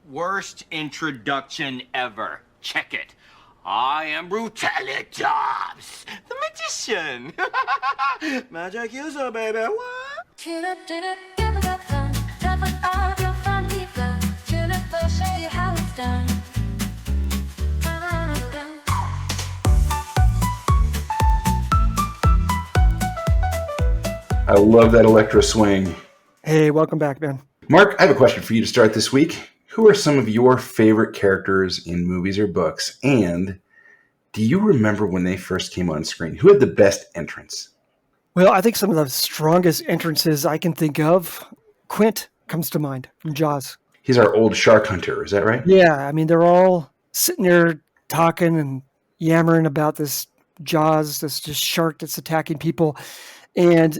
Worst introduction ever. Check it. I am Brutalitops, the magician. Magic user, baby. What? Killer did it, give it a fun. Drop it off your fun people. Killer will show you how it's done. I love that electro swing. Hey, welcome back, Ben. Mark, I have a question for you to start this week. Who are some of your favorite characters in movies or books? And do you remember when they first came on screen? Who had the best entrance? Well, I think some of the strongest entrances I can think of, Quint comes to mind from Jaws. He's our old shark hunter, is that right? Yeah, I mean, they're all sitting there talking and yammering about this Jaws, this just shark that's attacking people. And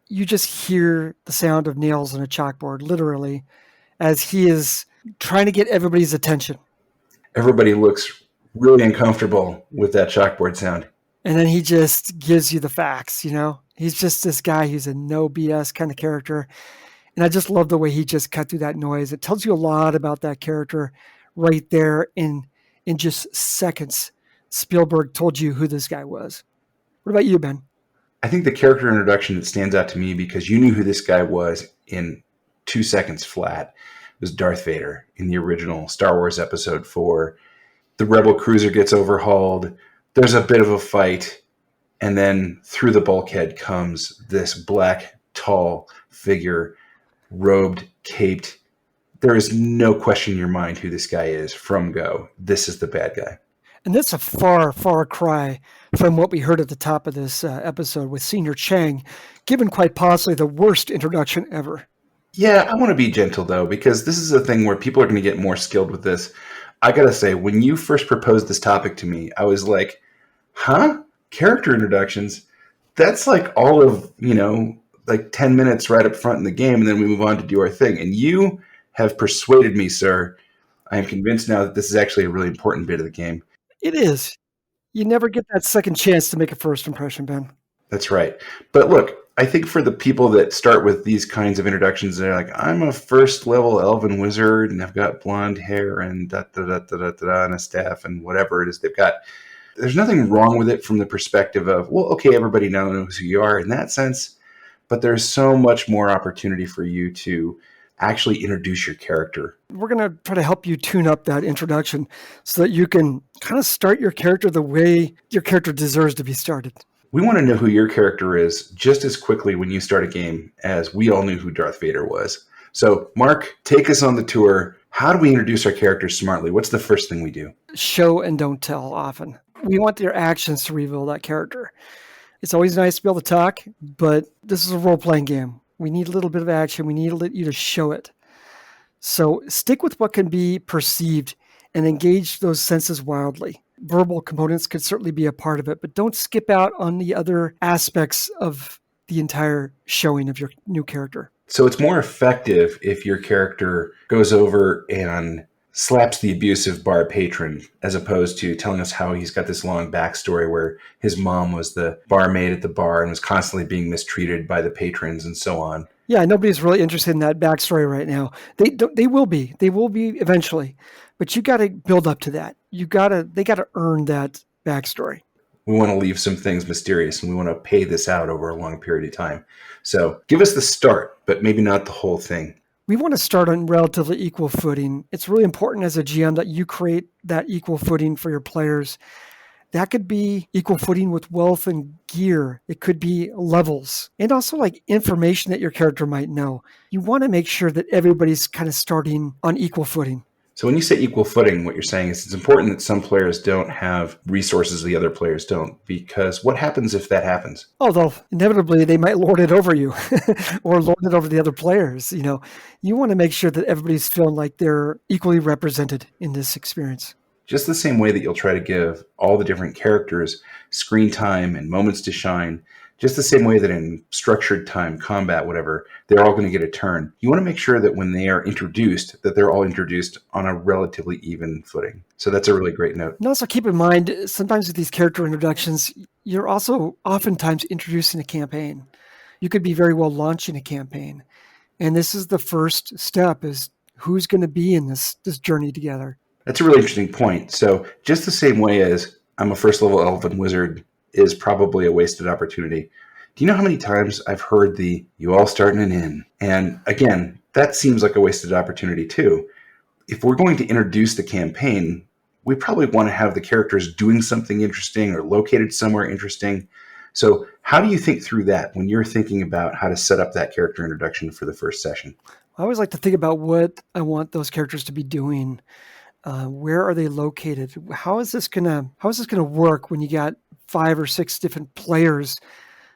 you just hear the sound of nails on a chalkboard, literally, as he is trying to get everybody's attention. Everybody looks really uncomfortable with that chalkboard sound. And then he just gives you the facts, you know? He's just this guy who's a no BS kind of character. And I just love the way he just cut through that noise. It tells you a lot about that character right there in just seconds. Spielberg told you who this guy was. What about you, Ben? I think the character introduction that stands out to me because you knew who this guy was in 2 seconds flat was Darth Vader in the original Star Wars Episode 4. The Rebel cruiser gets overhauled. There's a bit of a fight. And then through the bulkhead comes this black, tall figure, robed, caped. There is no question in your mind who this guy is from go. This is the bad guy. And that's a far, far cry from what we heard at the top of this episode with Senior Chang, given quite possibly the worst introduction ever. Yeah, I want to be gentle, though, because this is a thing where people are going to get more skilled with this. I got to say, when you first proposed this topic to me, I was like, huh? Character introductions? That's like all of, like 10 minutes right up front in the game, and then we move on to do our thing. And you have persuaded me, sir. I am convinced now that this is actually a really important bit of the game. It is. You never get that second chance to make a first impression, Ben. That's right. But look, I think for the people that start with these kinds of introductions, they're like, I'm a first level elven wizard and I've got blonde hair and and a staff and whatever it is they've got. There's nothing wrong with it from the perspective of, well, okay, everybody now knows who you are in that sense, but there's so much more opportunity for you to actually introduce your character. We're going to try to help you tune up that introduction so that you can kind of start your character the way your character deserves to be started. We want to know who your character is just as quickly when you start a game as we all knew who Darth Vader was. So, Mark, take us on the tour. How do we introduce our characters smartly? What's the first thing we do? Show and don't tell often. We want their actions to reveal that character. It's always nice to be able to talk, but this is a role-playing game. We need a little bit of action. We need you to show it. So stick with what can be perceived and engage those senses wildly. Verbal components could certainly be a part of it, but don't skip out on the other aspects of the entire showing of your new character. So it's more effective if your character goes over and slaps the abusive bar patron as opposed to telling us how he's got this long backstory where his mom was the barmaid at the bar and was constantly being mistreated by the patrons and so on. Yeah, nobody's really interested in that backstory right now. They will be. They will be eventually. But you got to build up to that. They got to earn that backstory. We want to leave some things mysterious and we want to pay this out over a long period of time. So give us the start, but maybe not the whole thing. We want to start on relatively equal footing. It's really important as a GM that you create that equal footing for your players. That could be equal footing with wealth and gear. It could be levels and also like information that your character might know. You want to make sure that everybody's kind of starting on equal footing. So when you say equal footing, what you're saying is it's important that some players don't have resources the other players don't, because what happens if that happens? Although inevitably they might lord it over you or lord it over the other players. You want to make sure that everybody's feeling like they're equally represented in this experience. Just the same way that you'll try to give all the different characters screen time and moments to shine, just the same way that in structured time, combat, whatever, they're all going to get a turn. You want to make sure that when they are introduced, that they're all introduced on a relatively even footing. So that's a really great note. And also keep in mind, sometimes with these character introductions, you're also oftentimes introducing a campaign. You could be very well launching a campaign. And this is the first step, is who's going to be in this journey together. That's a really interesting point. So just the same way as I'm a first level elven wizard is probably a wasted opportunity. Do you know how many times I've heard the "you all start in an inn"? And again, that seems like a wasted opportunity too. If we're going to introduce the campaign, we probably want to have the characters doing something interesting or located somewhere interesting. So how do you think through that when you're thinking about how to set up that character introduction for the first session? I always like to think about what I want those characters to be doing. Where are they located? How is this gonna work when you got 5 or 6 different players,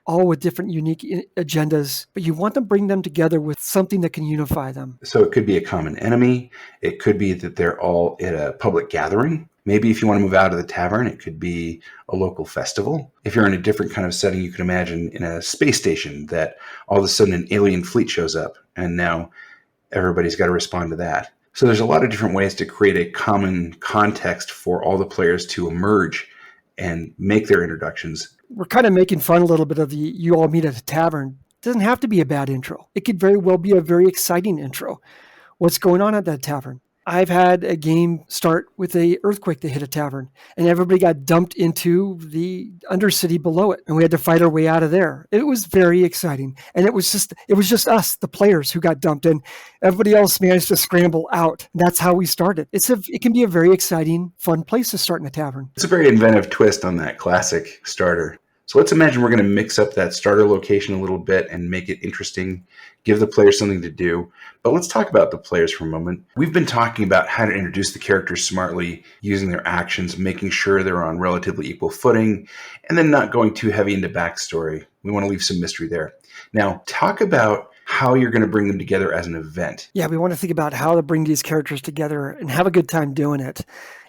all with different unique agendas, but you want to bring them together with something that can unify them? So it could be a common enemy. It could be that they're all at a public gathering. Maybe if you want to move out of the tavern, it could be a local festival. If you're in a different kind of setting, you can imagine in a space station that all of a sudden an alien fleet shows up and now everybody's got to respond to that. So there's a lot of different ways to create a common context for all the players to emerge and make their introductions. We're kind of making fun a little bit of the "you all meet at a tavern." It doesn't have to be a bad intro. It could very well be a very exciting intro. What's going on at that tavern? I've had a game start with a earthquake that hit a tavern, and everybody got dumped into the undercity below it, and we had to fight our way out of there. It was very exciting, and it was just us, the players, who got dumped in. Everybody else managed to scramble out. That's how we started. It can be a very exciting, fun place to start in a tavern. It's a very inventive twist on that classic starter. So let's imagine we're going to mix up that starter location a little bit and make it interesting, give the players something to do. But let's talk about the players for a moment. We've been talking about how to introduce the characters smartly, using their actions, making sure they're on relatively equal footing, and then not going too heavy into backstory. We want to leave some mystery there. Now, talk about how you're going to bring them together as an event. Yeah, we want to think about how to bring these characters together and have a good time doing it.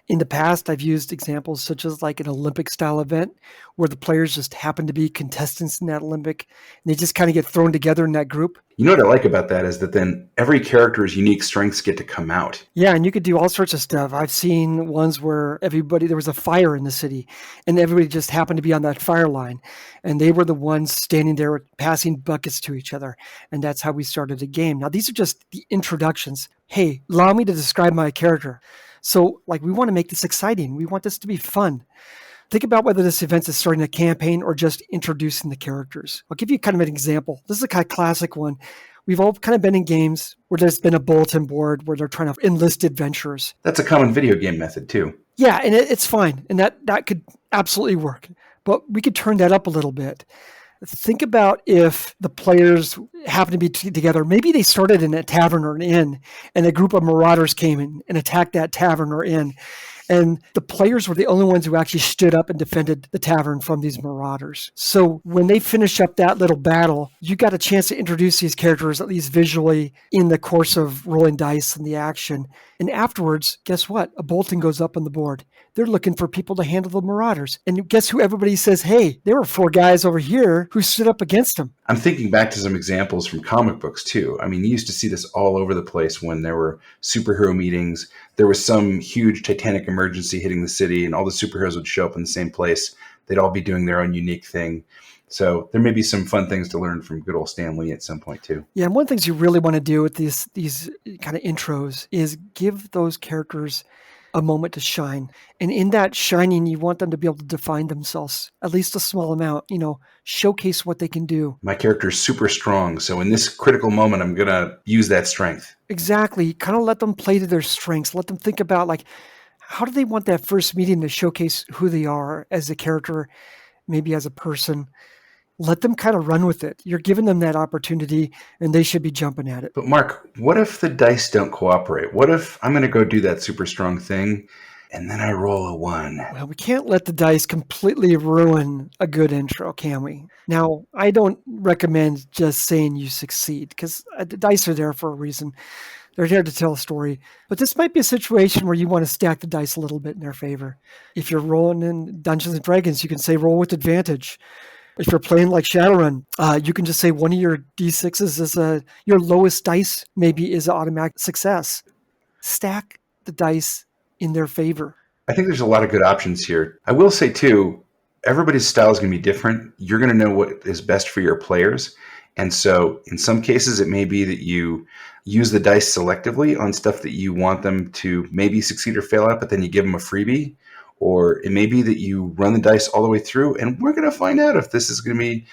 In the past, I've used examples such as like an Olympic-style event where the players just happen to be contestants in that Olympic, and they just kind of get thrown together in that group. You know what I like about that is that then every character's unique strengths get to come out. Yeah, and you could do all sorts of stuff. I've seen ones where there was a fire in the city, and everybody just happened to be on that fire line, and they were the ones standing there passing buckets to each other, and that's how we started the game. Now, these are just the introductions. Hey, allow me to describe my character. So, we want to make this exciting. We want this to be fun. Think about whether this event is starting a campaign or just introducing the characters. I'll give you kind of an example. This is a kind of classic one. We've all kind of been in games where there's been a bulletin board where they're trying to enlist adventurers. That's a common video game method too. Yeah, and it's fine. And that could absolutely work. But we could turn that up a little bit. Think about if the players happen to be together. Maybe they started in a tavern or an inn, and a group of marauders came in and attacked that tavern or inn. And the players were the only ones who actually stood up and defended the tavern from these marauders. So when they finish up that little battle, you got a chance to introduce these characters, at least visually, in the course of rolling dice and the action. And afterwards, guess what? A bulletin goes up on the board. They're looking for people to handle the marauders. And guess who everybody says, hey, there were 4 guys over here who stood up against them. I'm thinking back to some examples from comic books too. I mean, you used to see this all over the place when there were superhero meetings. There was some huge titanic emergency hitting the city and all the superheroes would show up in the same place. They'd all be doing their own unique thing. So there may be some fun things to learn from good old Stan Lee at some point too. Yeah, and one of the things you really want to do with these kind of intros is give those characters a moment to shine. And in that shining, you want them to be able to define themselves, at least a small amount, showcase what they can do. My character's super strong, so in this critical moment, I'm going to use that strength. Exactly. Kind of let them play to their strengths. Let them think about, how do they want that first meeting to showcase who they are as a character, maybe as a person. Let them kind of run with it. You're giving them that opportunity, and they should be jumping at it. But Mark, what if the dice don't cooperate? What if I'm going to go do that super strong thing, and then I roll a 1? Well, we can't let the dice completely ruin a good intro, can we? Now, I don't recommend just saying you succeed, because the dice are there for a reason. They're there to tell a story. But this might be a situation where you want to stack the dice a little bit in their favor. If you're rolling in Dungeons & Dragons, you can say roll with advantage. If you're playing like Shadowrun, you can just say one of your D6s is your lowest dice maybe is an automatic success. Stack the dice in their favor. I think there's a lot of good options here. I will say too, everybody's style is going to be different. You're going to know what is best for your players. And so in some cases, it may be that you use the dice selectively on stuff that you want them to maybe succeed or fail at, but then you give them a freebie. Or it may be that you run the dice all the way through, and we're going to find out if this is going to be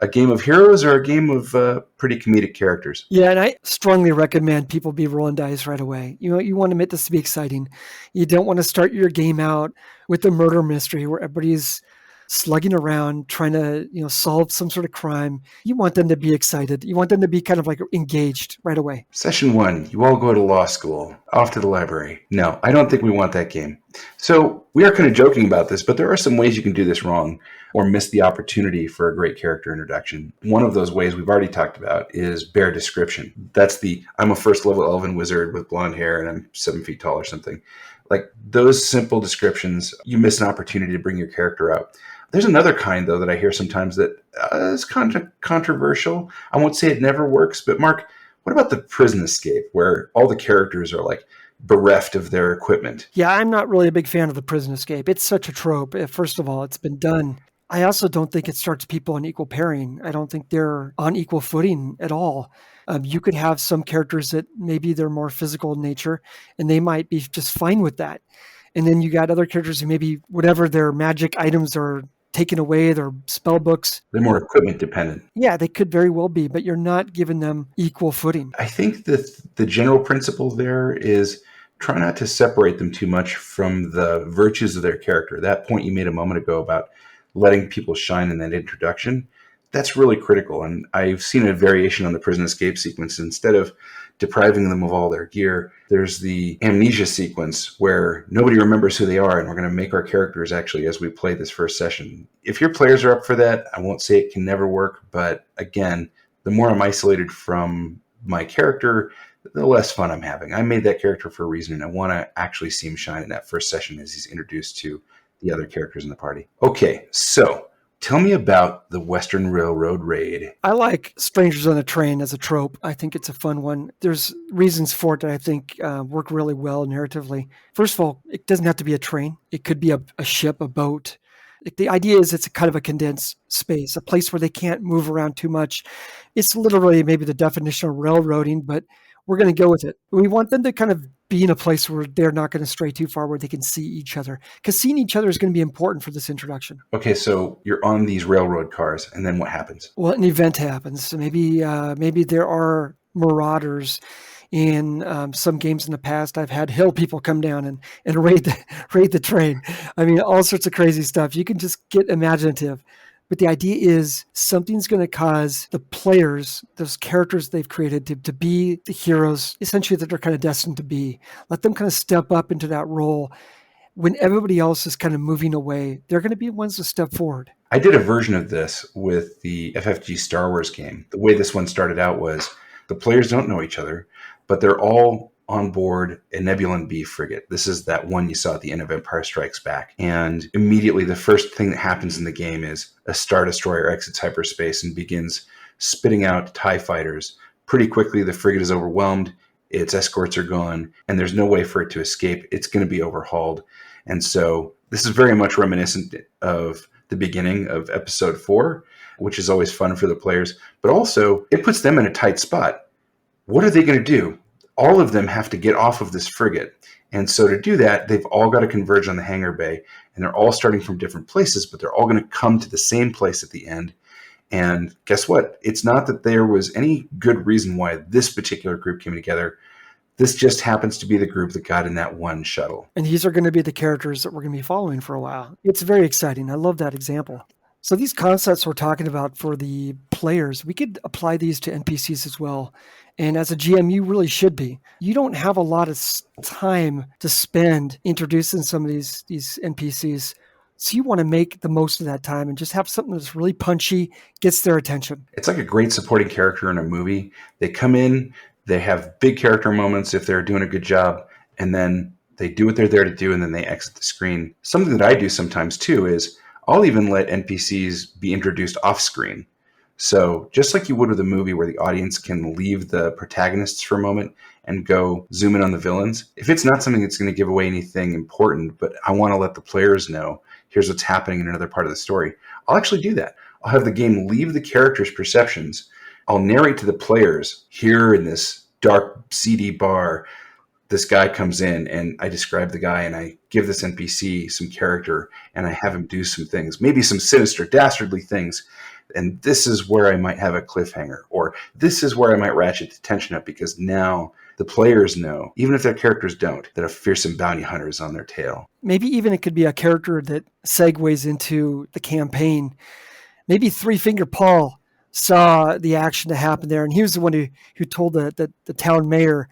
a game of heroes or a game of pretty comedic characters. Yeah, and I strongly recommend people be rolling dice right away. You want to make this to be exciting. You don't want to start your game out with a murder mystery where everybody's slugging around trying to solve some sort of crime. You want them to be excited. You want them to be kind of like engaged right away. Session 1, you all go to law school, off to the library. No, I don't think we want that game. So we are kind of joking about this, but there are some ways you can do this wrong or miss the opportunity for a great character introduction. One of those ways we've already talked about is bare description. That's I'm a first level elven wizard with blonde hair and I'm 7 feet tall or something. Like those simple descriptions, you miss an opportunity to bring your character out. There's another kind, though, that I hear sometimes that is controversial. I won't say it never works, but Mark, what about the prison escape where all the characters are like bereft of their equipment? Yeah, I'm not really a big fan of the prison escape. It's such a trope. First of all, it's been done. I also don't think it starts people on equal pairing. I don't think they're on equal footing at all. You could have some characters that maybe they're more physical in nature, and they might be just fine with that. And then you got other characters who maybe whatever their magic items are taken away, their spell books. They're more equipment dependent. Yeah, they could very well be, but you're not giving them equal footing. I think that the general principle there is try not to separate them too much from the virtues of their character. That point you made a moment ago about letting people shine in that introduction, that's really critical. And I've seen a variation on the prison escape sequence. Instead of depriving them of all their gear, there's the amnesia sequence where nobody remembers who they are, and we're going to make our characters actually as we play this first session. If your players are up for that, I won't say it can never work, but again, the more I'm isolated from my character, the less fun I'm having. I made that character for a reason, and I want to actually see him shine in that first session as he's introduced to the other characters in the party. Okay, so tell me about the Western Railroad Raid. I like Strangers on a Train as a trope. I think it's a fun one. There's reasons for it that I think work really well narratively. First of all, it doesn't have to be a train. It could be a ship, a boat. The idea is it's a kind of a condensed space, a place where they can't move around too much. It's literally maybe the definition of railroading, but we're going to go with it. We want them to kind of be in a place where they're not going to stray too far, where they can see each other. Because seeing each other is going to be important for this introduction. Okay, so you're on these railroad cars, and then what happens? Well, an event happens. So maybe there are marauders. In some games in the past, I've had hill people come down and raid the train. I mean, all sorts of crazy stuff. You can just get imaginative. But the idea is something's going to cause the players, those characters they've created, to be the heroes, essentially, that they're kind of destined to be. Let them kind of step up into that role. When everybody else is kind of moving away, they're going to be the ones to step forward. I did a version of this with the FFG Star Wars game. The way this one started out was the players don't know each other, but they're all on board a Nebulan B frigate. This is that one you saw at the end of Empire Strikes Back. And immediately the first thing that happens in the game is a Star Destroyer exits hyperspace and begins spitting out TIE fighters. Pretty quickly, the frigate is overwhelmed, its escorts are gone, and there's no way for it to escape. It's going to be overhauled. And so this is very much reminiscent of the beginning of Episode 4, which is always fun for the players, but also it puts them in a tight spot. What are they going to do? All of them have to get off of this frigate. And so to do that, they've all got to converge on the hangar bay. And they're all starting from different places, but they're all going to come to the same place at the end. And guess what? It's not that there was any good reason why this particular group came together. This just happens to be the group that got in that one shuttle. And these are going to be the characters that we're going to be following for a while. It's very exciting. I love that example. So these concepts we're talking about for the players, we could apply these to NPCs as well. And as a GM, you really should be. You don't have a lot of time to spend introducing some of these NPCs. So you want to make the most of that time and just have something that's really punchy, gets their attention. It's like a great supporting character in a movie. They come in, they have big character moments if they're doing a good job, and then they do what they're there to do, and then they exit the screen. Something that I do sometimes too is I'll even let NPCs be introduced off screen. So just like you would with a movie where the audience can leave the protagonists for a moment and go zoom in on the villains, if it's not something that's going to give away anything important, but I want to let the players know, here's what's happening in another part of the story, I'll actually do that. I'll have the game leave the characters' perceptions, I'll narrate to the players, here in this dark, seedy bar, this guy comes in, and I describe the guy, and I give this NPC some character, and I have him do some things, maybe some sinister, dastardly things. And this is where I might have a cliffhanger, or this is where I might ratchet the tension up, because now the players know, even if their characters don't, that a fearsome bounty hunter is on their tail. Maybe even it could be a character that segues into the campaign. Maybe Three Finger Paul saw the action to happen there, and he was the one who told the town mayor,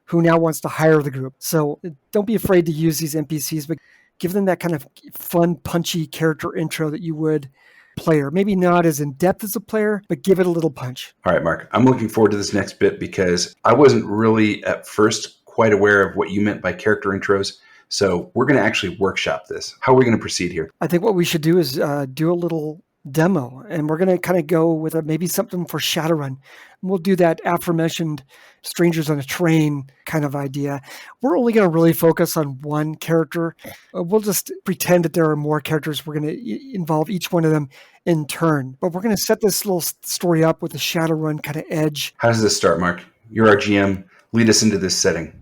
who now wants to hire the group. So don't be afraid to use these NPCs, but give them that kind of fun, punchy character intro that you would player. Maybe not as in depth as a player, but give it a little punch. All right, Mark, I'm looking forward to this next bit because I wasn't really at first quite aware of what you meant by character intros. So we're going to actually workshop this. How are we going to proceed here? I think what we should do is do a little demo, and we're going to kind of go with maybe something for Shadowrun. We'll do that aforementioned strangers on a train kind of idea. We're only going to really focus on one character. We'll just pretend that there are more characters. We're going to involve each one of them in turn, but we're going to set this little story up with a Shadowrun kind of edge. How does this start, Mark? You're our GM. Lead us into this setting.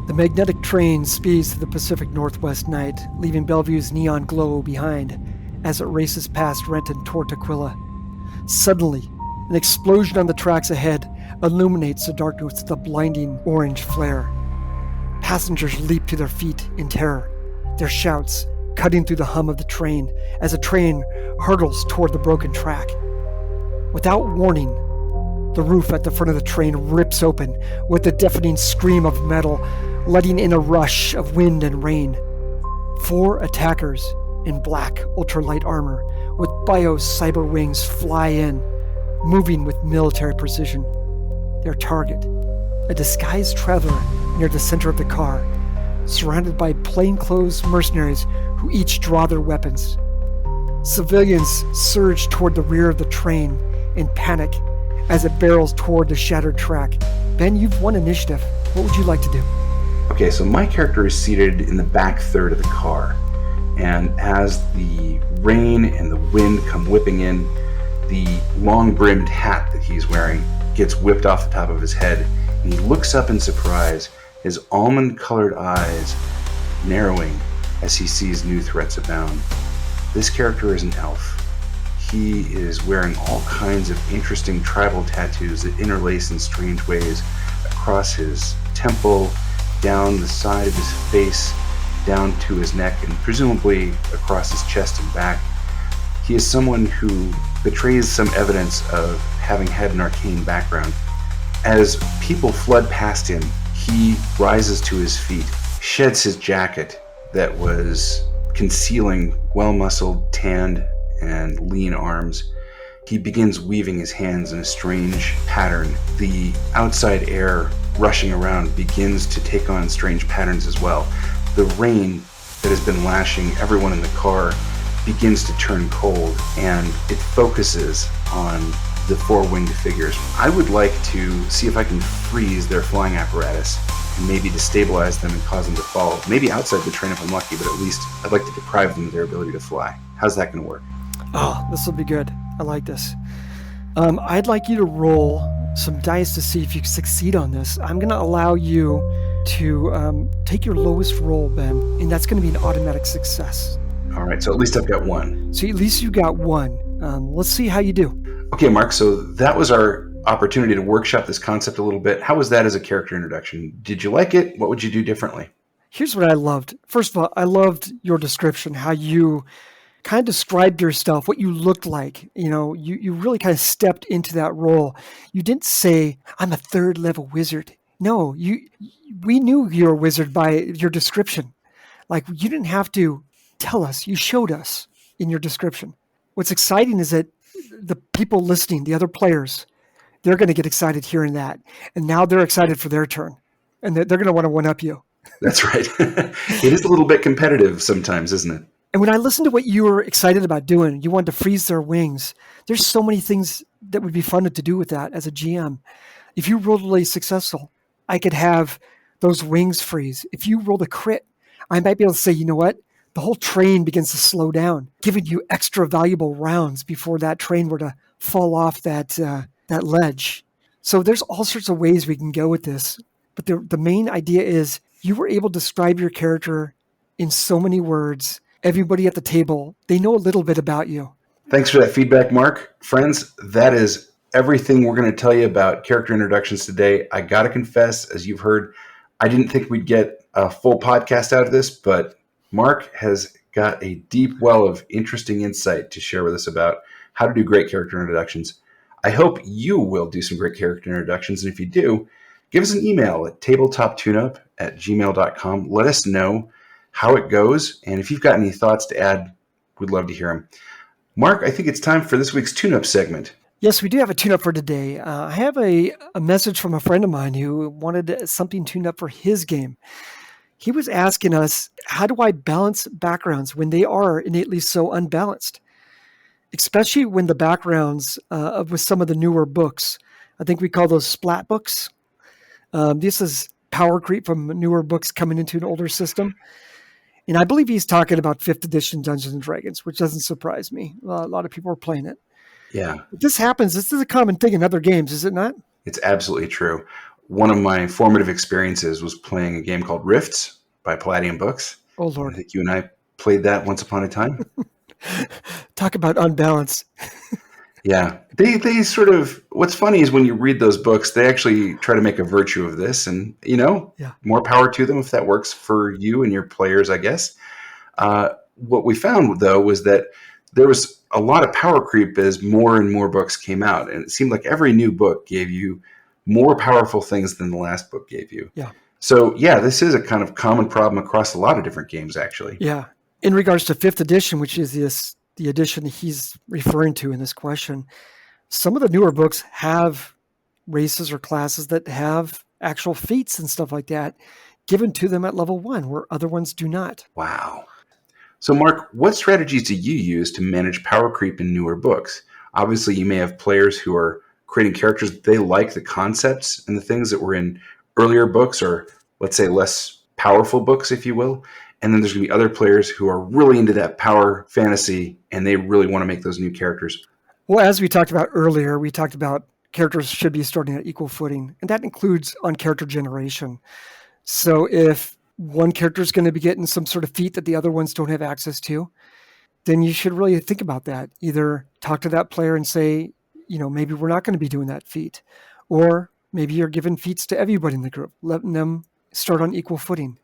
The magnetic train speeds through the Pacific Northwest night, leaving Bellevue's neon glow behind as it races past Renton toward Tequila. Suddenly, an explosion on the tracks ahead illuminates the darkness with a blinding orange flare. Passengers leap to their feet in terror, their shouts cutting through the hum of the train as the train hurtles toward the broken track. Without warning, the roof at the front of the train rips open with a deafening scream of metal, letting in a rush of wind and rain. 4 attackers in black ultralight armor with bios cyber wings fly in, moving with military precision. Their target, a disguised traveler near the center of the car, surrounded by plainclothes mercenaries who each draw their weapons. Civilians surge toward the rear of the train in panic as it barrels toward the shattered track. Ben, you've won initiative. What would you like to do? Okay, so my character is seated in the back third of the car. And as the rain and the wind come whipping in, the long-brimmed hat that he's wearing gets whipped off the top of his head, and he looks up in surprise, his almond-colored eyes narrowing as he sees new threats abound. This character is an elf. He is wearing all kinds of interesting tribal tattoos that interlace in strange ways across his temple, down the side of his face, down to his neck, and presumably across his chest and back. He is someone who betrays some evidence of having had an arcane background. As people flood past him, he rises to his feet, sheds his jacket that was concealing well-muscled, tanned, and lean arms. He begins weaving his hands in a strange pattern. The outside air rushing around begins to take on strange patterns as well. The rain that has been lashing everyone in the car begins to turn cold, and it focuses on the 4 winged figures. I would like to see if I can freeze their flying apparatus and maybe destabilize them and cause them to fall. Maybe outside the train if I'm lucky, but at least I'd like to deprive them of their ability to fly. How's that going to work? Oh, this will be good. I like this. I'd like you to roll some dice to see if you succeed on this. I'm going to allow you to take your lowest roll, Ben, and that's going to be an automatic success. All right, so at least I've got 1. So at least you got 1. Let's see how you do. Okay, Mark, so that was our opportunity to workshop this concept a little bit. How was that as a character introduction? Did you like it? What would you do differently? Here's what I loved. First of all, I loved your description, how you kind of described yourself, what you looked like. You know, you really kind of stepped into that role. You didn't say, I'm a 3rd level wizard. No, we knew you were a wizard by your description. Like, you didn't have to tell us. You showed us in your description. What's exciting is that the people listening, the other players, they're going to get excited hearing that. And now they're excited for their turn. And they're going to want to one-up you. That's right. It is a little bit competitive sometimes, isn't it? And when I listened to what you were excited about doing, you wanted to freeze their wings. There's so many things that would be fun to do with that as a GM. If you rolled really successful, I could have those wings freeze. If you rolled a crit, I might be able to say, you know what? The whole train begins to slow down, giving you extra valuable rounds before that train were to fall off that ledge. So there's all sorts of ways we can go with this. But the main idea is you were able to describe your character in so many words. Everybody at the table, they know a little bit about you. Thanks for that feedback, Mark. Friends, that is everything we're going to tell you about character introductions today. I got to confess, as you've heard, I didn't think we'd get a full podcast out of this, but Mark has got a deep well of interesting insight to share with us about how to do great character introductions. I hope you will do some great character introductions, and if you do, give us an email at tabletoptuneup@gmail.com. Let us know how it goes, and if you've got any thoughts to add, we'd love to hear them. Mark, I think it's time for this week's tune-up segment. Yes, we do have a tune-up for today. I have a message from a friend of mine who wanted something tuned up for his game. He was asking us, how do I balance backgrounds when they are innately so unbalanced? Especially when the backgrounds with some of the newer books, I think we call those splat books. This is power creep from newer books coming into an older system. And I believe he's talking about 5th edition Dungeons & Dragons, which doesn't surprise me. A lot of people are playing it. Yeah. But this happens. This is a common thing in other games, is it not? It's absolutely true. One of my formative experiences was playing a game called Rifts by Palladium Books. Oh, Lord. I think you and I played that once upon a time. Talk about unbalance. Yeah. They sort of, what's funny is when you read those books, they actually try to make a virtue of this, and, more power to them if that works for you and your players, I guess. What we found, though, was that there was a lot of power creep as more and more books came out, and it seemed like every new book gave you more powerful things than the last book gave you. Yeah. So, yeah, this is a kind of common problem across a lot of different games, actually. Yeah. In regards to 5th edition, which is the edition he's referring to in this question, some of the newer books have races or classes that have actual feats and stuff like that given to them at level 1, where other ones do not. Wow. So, Mark, what strategies do you use to manage power creep in newer books? Obviously, you may have players who are creating characters. They like the concepts and the things that were in earlier books, or let's say less powerful books, if you will. And then there's going to be other players who are really into that power fantasy, and they really want to make those new characters. Well, as we talked about earlier, we talked about characters should be starting at equal footing, and that includes on character generation. So if one character is going to be getting some sort of feat that the other ones don't have access to, then you should really think about that. Either talk to that player and say, maybe we're not going to be doing that feat, or maybe you're giving feats to everybody in the group, letting them start on equal footing.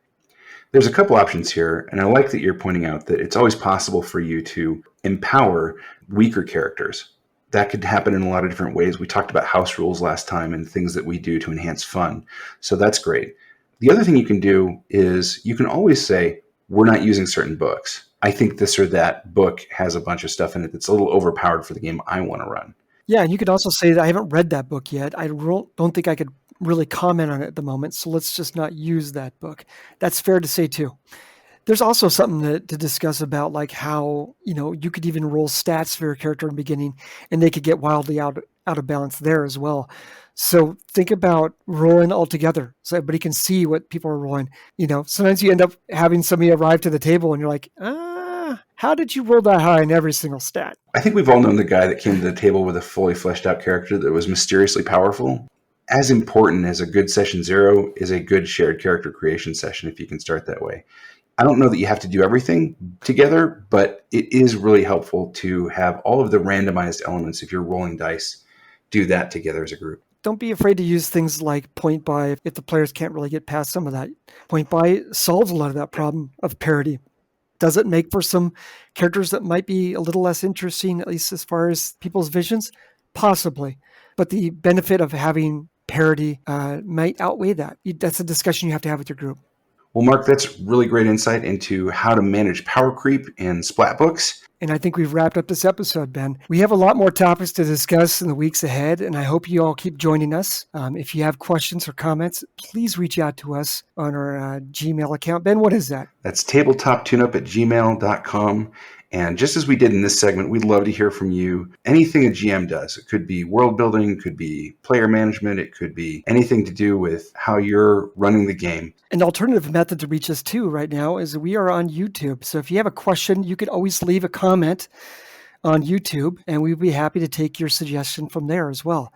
There's a couple options here, and I like that you're pointing out that it's always possible for you to empower weaker characters. That could happen in a lot of different ways. We talked about house rules last time and things that we do to enhance fun. So that's great. The other thing you can do is you can always say, we're not using certain books. I think this or that book has a bunch of stuff in it that's a little overpowered for the game I want to run. Yeah, and you could also say that I haven't read that book yet. I don't think I could really comment on it at the moment, so let's just not use that book. That's fair to say too. There's also something to discuss about, like how you could even roll stats for your character in the beginning, and they could get wildly out of balance there as well. So think about rolling all together so everybody can see what people are rolling. Sometimes you end up having somebody arrive to the table and you're like, how did you roll that high in every single stat? I think we've all known the guy that came to the table with a fully fleshed out character that was mysteriously powerful. As important as a good session 0 is a good shared character creation session if you can start that way. I don't know that you have to do everything together, but it is really helpful to have all of the randomized elements, if you're rolling dice, do that together as a group. Don't be afraid to use things like point buy if the players can't really get past some of that. Point buy solves a lot of that problem of parity. Does it make for some characters that might be a little less interesting, at least as far as people's visions? Possibly. But the benefit of having parity might outweigh that. That's a discussion you have to have with your group. Well, Mark, that's really great insight into how to manage power creep in splat books. And I think we've wrapped up this episode, Ben. We have a lot more topics to discuss in the weeks ahead, and I hope you all keep joining us. If you have questions or comments, please reach out to us on our Gmail account. Ben, what is that? That's tabletoptuneup@gmail.com. And just as we did in this segment, we'd love to hear from you. Anything a GM does. It could be world building, could be player management, it could be anything to do with how you're running the game. An alternative method to reach us too right now is we are on YouTube. So if you have a question, you could always leave a comment on YouTube, and we'd be happy to take your suggestion from there as well.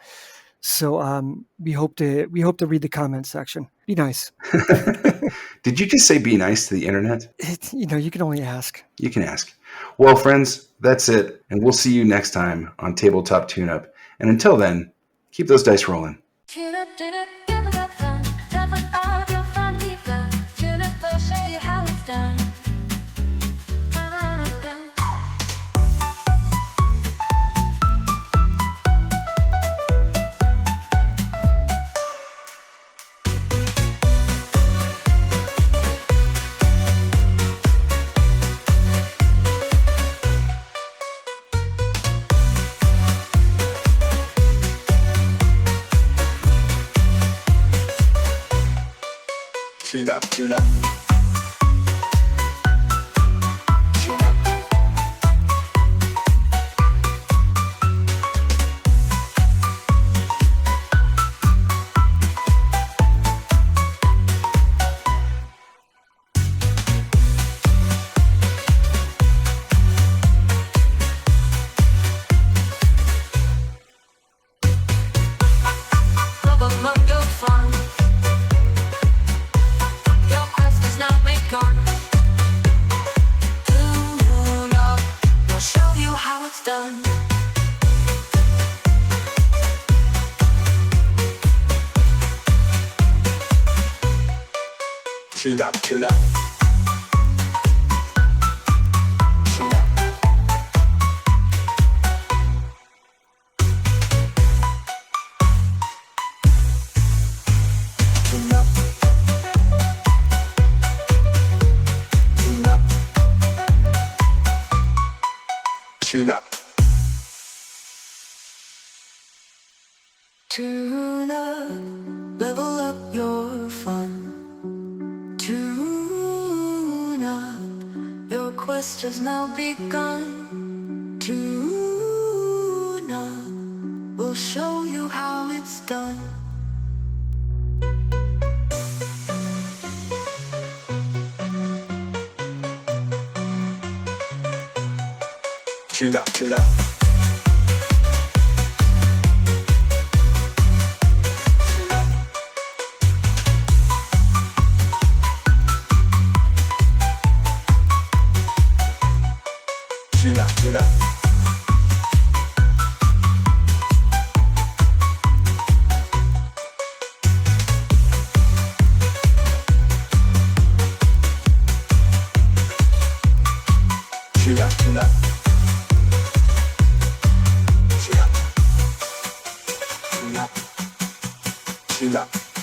So we hope to read the comment section. Be nice. Did you just say be nice to the internet? You can only ask. You can ask. Well, friends, that's it. And we'll see you next time on Tabletop Tune Up. And until then, keep those dice rolling. Tune up, give it a fun. Traffic up your fun lever. Tune up, I'll show you how it's done. Tune up, tune up. Love among your fun. Your quest is now begun. Tune up, we'll show you how it's done. Tune up, tune up. Tune up. Tune up. Tune up. Tune up, level up your fun. Tune up, your quest has now begun. Tune up, we'll show you how it's done. Tune up, tune up. Tune up, tune up. Tune up, tune up. Tune up. Tune up. Tune up.